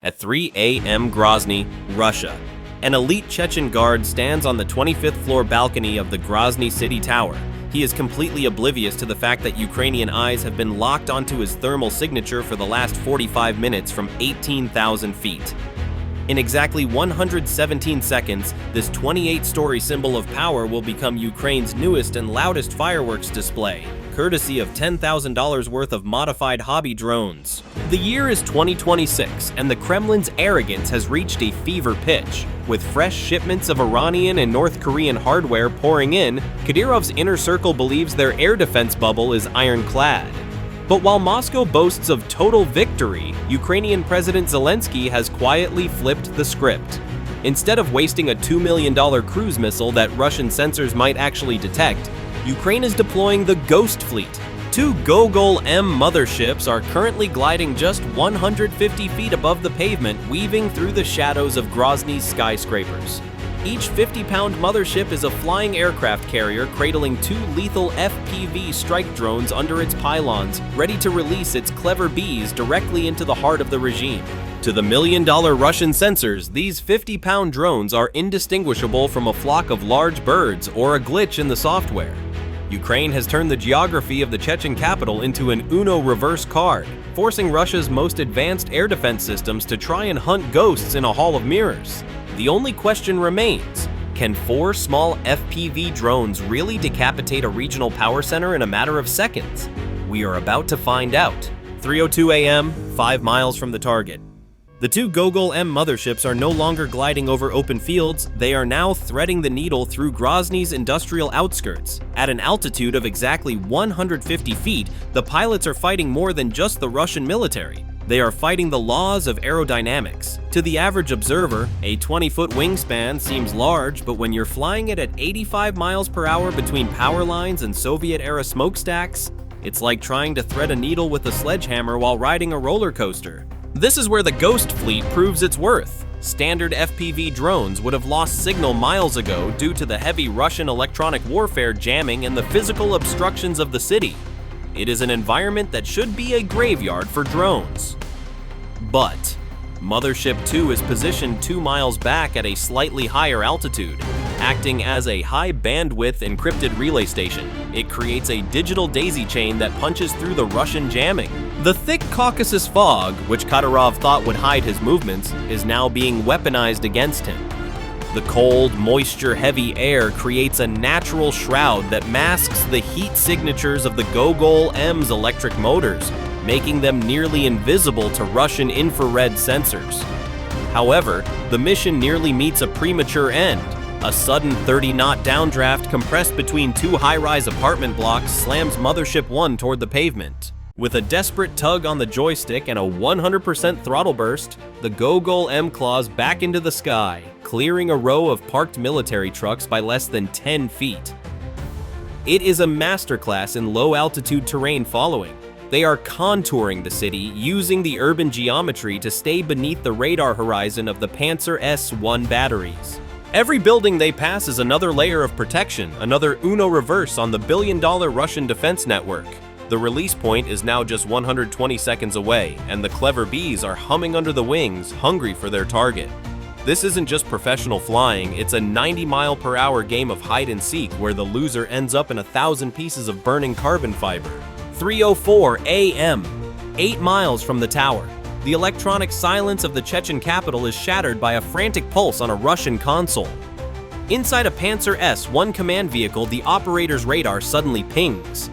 At 3 a.m. Grozny, Russia, an elite Chechen guard stands on the 25th floor balcony of the Grozny-City Tower. He is completely oblivious to the fact that Ukrainian eyes have been locked onto his thermal signature for the last 45 minutes from 18,000 feet. In exactly 117 seconds, this 28-story symbol of power will become Ukraine's newest and loudest fireworks display, courtesy of $10,000 worth of modified hobby drones. The year is 2026, and the Kremlin's arrogance has reached a fever pitch. With fresh shipments of Iranian and North Korean hardware pouring in, Kadyrov's inner circle believes their air defense bubble is ironclad. But while Moscow boasts of total victory, Ukrainian President Zelensky has quietly flipped the script. Instead of wasting a $2 million cruise missile that Russian sensors might actually detect, Ukraine is deploying the Ghost Fleet. 2 GOGOL-M Motherships are currently gliding just 150 feet above the pavement, weaving through the shadows of Grozny's skyscrapers. Each 50-pound mothership is a flying aircraft carrier cradling 2 lethal FPV strike drones under its pylons, ready to release its clever bees directly into the heart of the regime. To the million-dollar Russian censors, these 50-pound drones are indistinguishable from a flock of large birds or a glitch in the software. Ukraine has turned the geography of the Chechen capital into an Uno reverse card, forcing Russia's most advanced air defense systems to try and hunt ghosts in a hall of mirrors. The only question remains, can 4 small FPV drones really decapitate a regional power center in a matter of seconds? We are about to find out. 3:02 a.m., 5 miles from the target. The 2 GOGOL-M motherships are no longer gliding over open fields, they are now threading the needle through Grozny's industrial outskirts. At an altitude of exactly 150 feet, the pilots are fighting more than just the Russian military. They are fighting the laws of aerodynamics. To the average observer, a 20-foot wingspan seems large, but when you're flying it at 85 miles per hour between power lines and Soviet-era smokestacks, it's like trying to thread a needle with a sledgehammer while riding a roller coaster. This is where the Ghost Fleet proves its worth. Standard FPV drones would have lost signal miles ago due to the heavy Russian electronic warfare jamming and the physical obstructions of the city. It is an environment that should be a graveyard for drones. But Mothership 2 is positioned 2 miles back at a slightly higher altitude, acting as a high-bandwidth encrypted relay station. It creates a digital daisy chain that punches through the Russian jamming. The thick Caucasus fog, which Kadyrov thought would hide his movements, is now being weaponized against him. The cold, moisture-heavy air creates a natural shroud that masks the heat signatures of the GOGOL-M's electric motors, making them nearly invisible to Russian infrared sensors. However, the mission nearly meets a premature end. A sudden 30-knot downdraft compressed between 2 high-rise apartment blocks slams Mothership 1 toward the pavement. With a desperate tug on the joystick and a 100% throttle burst, the GOGOL-M claws back into the sky, clearing a row of parked military trucks by less than 10 feet. It is a masterclass in low-altitude terrain following. They are contouring the city, using the urban geometry to stay beneath the radar horizon of the Pantsir S-1 batteries. Every building they pass is another layer of protection, another Uno reverse on the billion-dollar Russian defense network. The release point is now just 120 seconds away, and the clever bees are humming under the wings, hungry for their target. This isn't just professional flying, it's a 90-mile-per-hour game of hide-and-seek where the loser ends up in 1,000 pieces of burning carbon fiber. 3:04 a.m., 8 miles from the tower. The electronic silence of the Chechen capital is shattered by a frantic pulse on a Russian console. Inside a Pantsir S-1 command vehicle, the operator's radar suddenly pings.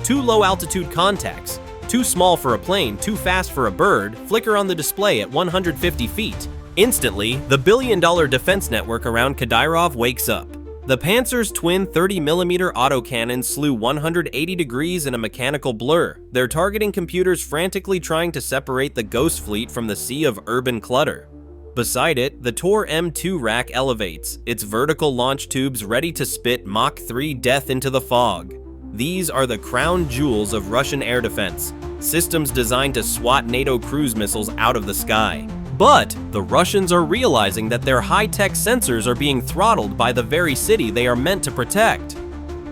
2 low-altitude contacts, too small for a plane, too fast for a bird, flicker on the display at 150 feet. Instantly, the billion-dollar defense network around Kadyrov wakes up. The Pantsir's twin 30mm autocannon slew 180 degrees in a mechanical blur, their targeting computers frantically trying to separate the Ghost Fleet from the sea of urban clutter. Beside it, the Tor M2 rack elevates, its vertical launch tubes ready to spit Mach 3 death into the fog. These are the crown jewels of Russian air defense, systems designed to swat NATO cruise missiles out of the sky. But the Russians are realizing that their high-tech sensors are being throttled by the very city they are meant to protect.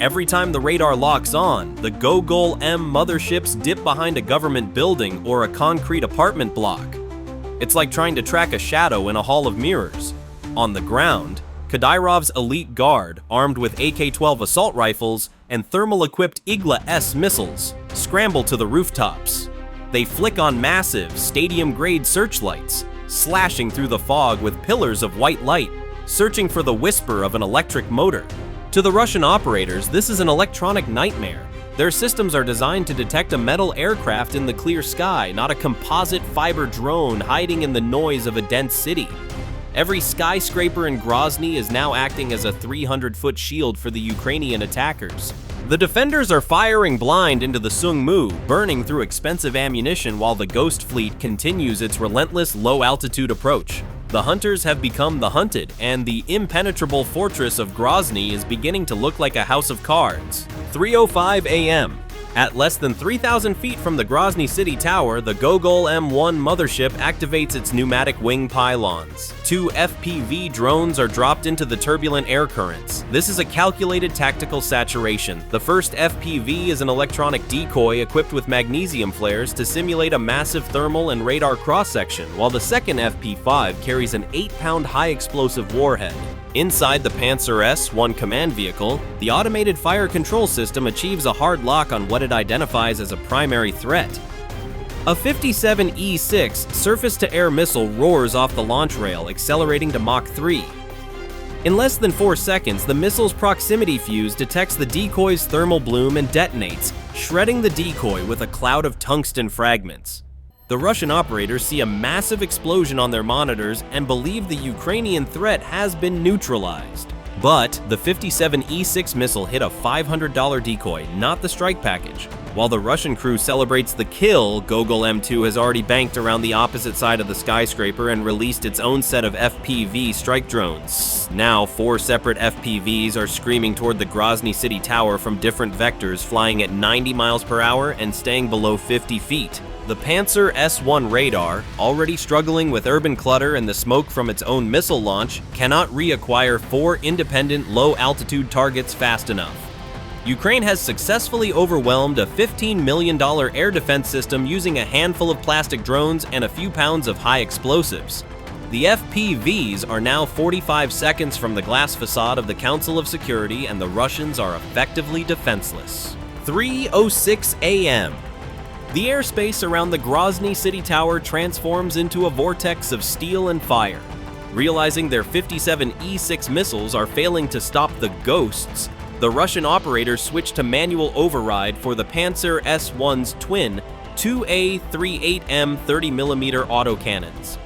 Every time the radar locks on, the GOGOL-M motherships dip behind a government building or a concrete apartment block. It's like trying to track a shadow in a hall of mirrors. On the ground, Kadyrov's elite guard, armed with AK-12 assault rifles and thermal-equipped Igla-S missiles, scramble to the rooftops. They flick on massive, stadium-grade searchlights, slashing through the fog with pillars of white light, searching for the whisper of an electric motor. To the Russian operators, this is an electronic nightmare. Their systems are designed to detect a metal aircraft in the clear sky, not a composite fiber drone hiding in the noise of a dense city. Every skyscraper in Grozny is now acting as a 300-foot shield for the Ukrainian attackers. The defenders are firing blind into the Sung-Mu, burning through expensive ammunition while the Ghost Fleet continues its relentless low-altitude approach. The hunters have become the hunted, and the impenetrable fortress of Grozny is beginning to look like a house of cards. 3:05 a.m. At less than 3,000 feet from the Grozny-City Tower, the GOGOL-M Mothership activates its pneumatic wing pylons. 2 FPV drones are dropped into the turbulent air currents. This is a calculated tactical saturation. The first FPV is an electronic decoy equipped with magnesium flares to simulate a massive thermal and radar cross-section, while the second FP5 carries an 8-pound high-explosive warhead. Inside the Pantsir S1 command vehicle, the automated fire control system achieves a hard lock on what it identifies as a primary threat. A 57E6 surface-to-air missile roars off the launch rail, accelerating to Mach 3. In less than 4 seconds, the missile's proximity fuse detects the decoy's thermal bloom and detonates, shredding the decoy with a cloud of tungsten fragments. The Russian operators see a massive explosion on their monitors and believe the Ukrainian threat has been neutralized. But the 57E6 missile hit a $500 decoy, not the strike package. While the Russian crew celebrates the kill, GOGOL-M2 has already banked around the opposite side of the skyscraper and released its own set of FPV strike drones. Now, 4 separate FPVs are screaming toward the Grozny-City Tower from different vectors, flying at 90 miles per hour and staying below 50 feet. The Pantsir S1 radar, already struggling with urban clutter and the smoke from its own missile launch, cannot reacquire 4 independent low-altitude targets fast enough. Ukraine has successfully overwhelmed a $15 million air defense system using a handful of plastic drones and a few pounds of high explosives. The FPVs are now 45 seconds from the glass facade of the Council of Security, and the Russians are effectively defenseless. 3:06 a.m. The airspace around the Grozny-City Tower transforms into a vortex of steel and fire. Realizing their 57E6 missiles are failing to stop the ghosts, the Russian operators switch to manual override for the Pantsir S1's twin 2A38M 30mm autocannons.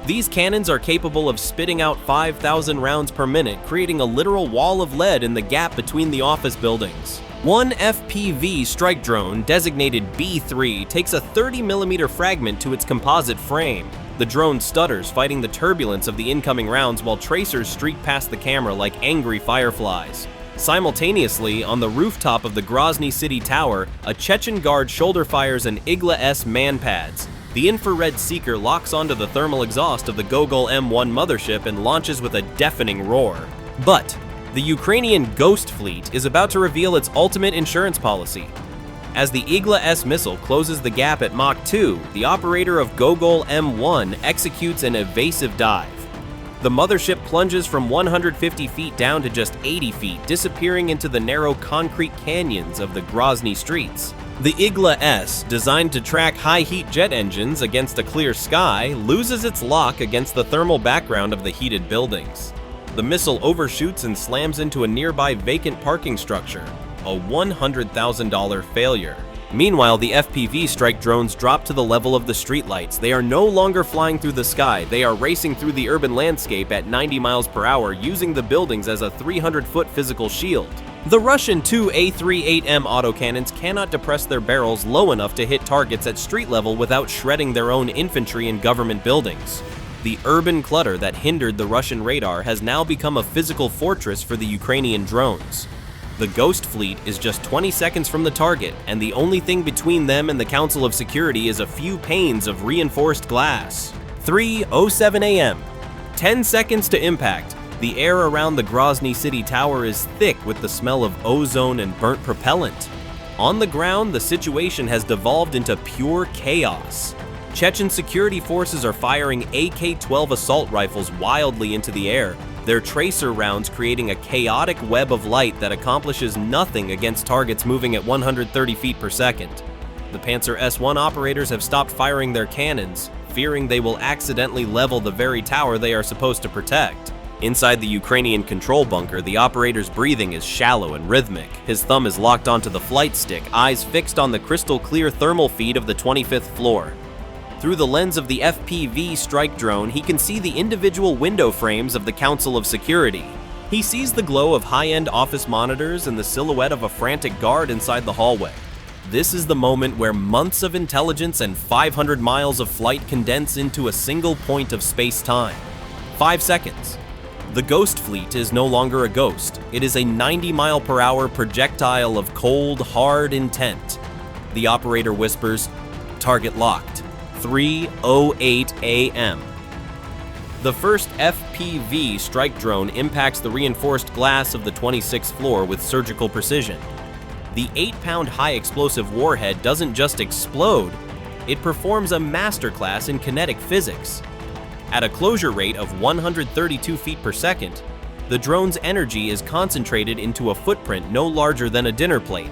These cannons are capable of spitting out 5,000 rounds per minute, creating a literal wall of lead in the gap between the office buildings. One FPV strike drone, designated B3, takes a 30mm fragment to its composite frame. The drone stutters, fighting the turbulence of the incoming rounds while tracers streak past the camera like angry fireflies. Simultaneously, on the rooftop of the Grozny-City Tower, a Chechen guard shoulder fires an Igla-S MANPADS. The infrared seeker locks onto the thermal exhaust of the GOGOL-M Mothership and launches with a deafening roar. But the Ukrainian Ghost Fleet is about to reveal its ultimate insurance policy. As the Igla-S missile closes the gap at Mach 2, the operator of GOGOL-M executes an evasive dive. The mothership plunges from 150 feet down to just 80 feet, disappearing into the narrow concrete canyons of the Grozny streets. The Igla-S, designed to track high-heat jet engines against a clear sky, loses its lock against the thermal background of the heated buildings. The missile overshoots and slams into a nearby vacant parking structure, a $100,000 failure. Meanwhile, the FPV strike drones drop to the level of the streetlights. They are no longer flying through the sky, they are racing through the urban landscape at 90 miles per hour, using the buildings as a 300-foot physical shield. The Russian 2 A38M autocannons cannot depress their barrels low enough to hit targets at street level without shredding their own infantry and government buildings. The urban clutter that hindered the Russian radar has now become a physical fortress for the Ukrainian drones. The Ghost Fleet is just 20 seconds from the target, and the only thing between them and the Council of Security is a few panes of reinforced glass. 3:07 a.m. 10 seconds to impact. The air around the Grozny-City Tower is thick with the smell of ozone and burnt propellant. On the ground, the situation has devolved into pure chaos. Chechen security forces are firing AK-12 assault rifles wildly into the air, their tracer rounds creating a chaotic web of light that accomplishes nothing against targets moving at 130 feet per second. The Pantsir S1 operators have stopped firing their cannons, fearing they will accidentally level the very tower they are supposed to protect. Inside the Ukrainian control bunker, the operator's breathing is shallow and rhythmic. His thumb is locked onto the flight stick, eyes fixed on the crystal-clear thermal feed of the 25th floor. Through the lens of the FPV strike drone, he can see the individual window frames of the Council of Security. He sees the glow of high-end office monitors and the silhouette of a frantic guard inside the hallway. This is the moment where months of intelligence and 500 miles of flight condense into a single point of space-time. 5 seconds. The Ghost Fleet is no longer a ghost. It is a 90-mile-per-hour projectile of cold, hard intent. The operator whispers, "Target locked. 3:08 a.m. The first FPV strike drone impacts the reinforced glass of the 26th floor with surgical precision. The 8-pound high-explosive warhead doesn't just explode, it performs a masterclass in kinetic physics. At a closure rate of 132 feet per second, the drone's energy is concentrated into a footprint no larger than a dinner plate.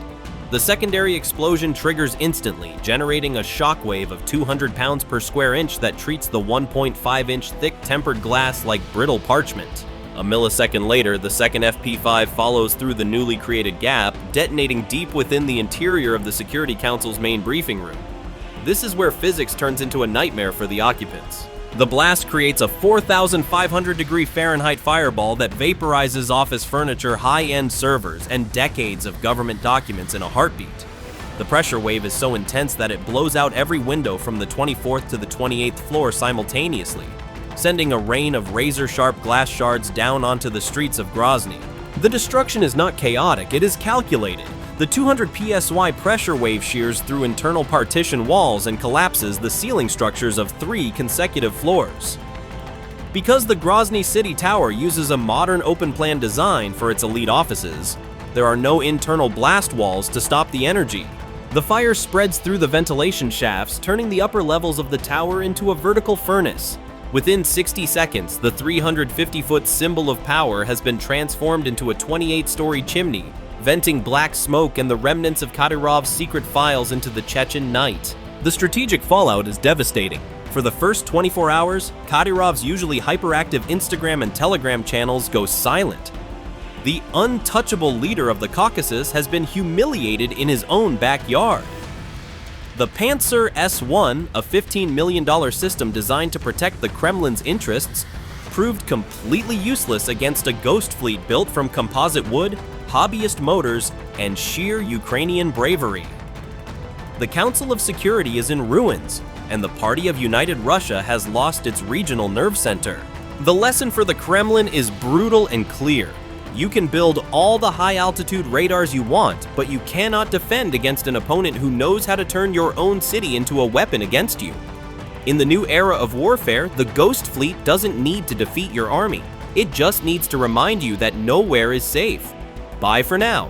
The secondary explosion triggers instantly, generating a shockwave of 200 pounds per square inch that treats the 1.5-inch thick tempered glass like brittle parchment. A millisecond later, the second FP5 follows through the newly created gap, detonating deep within the interior of the Security Council's main briefing room. This is where physics turns into a nightmare for the occupants. The blast creates a 4,500-degree Fahrenheit fireball that vaporizes office furniture, high-end servers, and decades of government documents in a heartbeat. The pressure wave is so intense that it blows out every window from the 24th to the 28th floor simultaneously, sending a rain of razor-sharp glass shards down onto the streets of Grozny. The destruction is not chaotic, it is calculated. The 200 psi pressure wave shears through internal partition walls and collapses the ceiling structures of 3 consecutive floors. Because the Grozny-City Tower uses a modern open-plan design for its elite offices, there are no internal blast walls to stop the energy. The fire spreads through the ventilation shafts, turning the upper levels of the tower into a vertical furnace. Within 60 seconds, the 350-foot symbol of power has been transformed into a 28-story chimney, venting black smoke and the remnants of Kadyrov's secret files into the Chechen night. The strategic fallout is devastating. For the first 24 hours, Kadyrov's usually hyperactive Instagram and Telegram channels go silent. The untouchable leader of the Caucasus has been humiliated in his own backyard. The Pantsir S1, a $15 million system designed to protect the Kremlin's interests, proved completely useless against a ghost fleet built from composite wood, hobbyist motors, and sheer Ukrainian bravery. The Council of Security is in ruins, and the Party of United Russia has lost its regional nerve center. The lesson for the Kremlin is brutal and clear. You can build all the high-altitude radars you want, but you cannot defend against an opponent who knows how to turn your own city into a weapon against you. In the new era of warfare, the Ghost Fleet doesn't need to defeat your army. It just needs to remind you that nowhere is safe. Bye for now.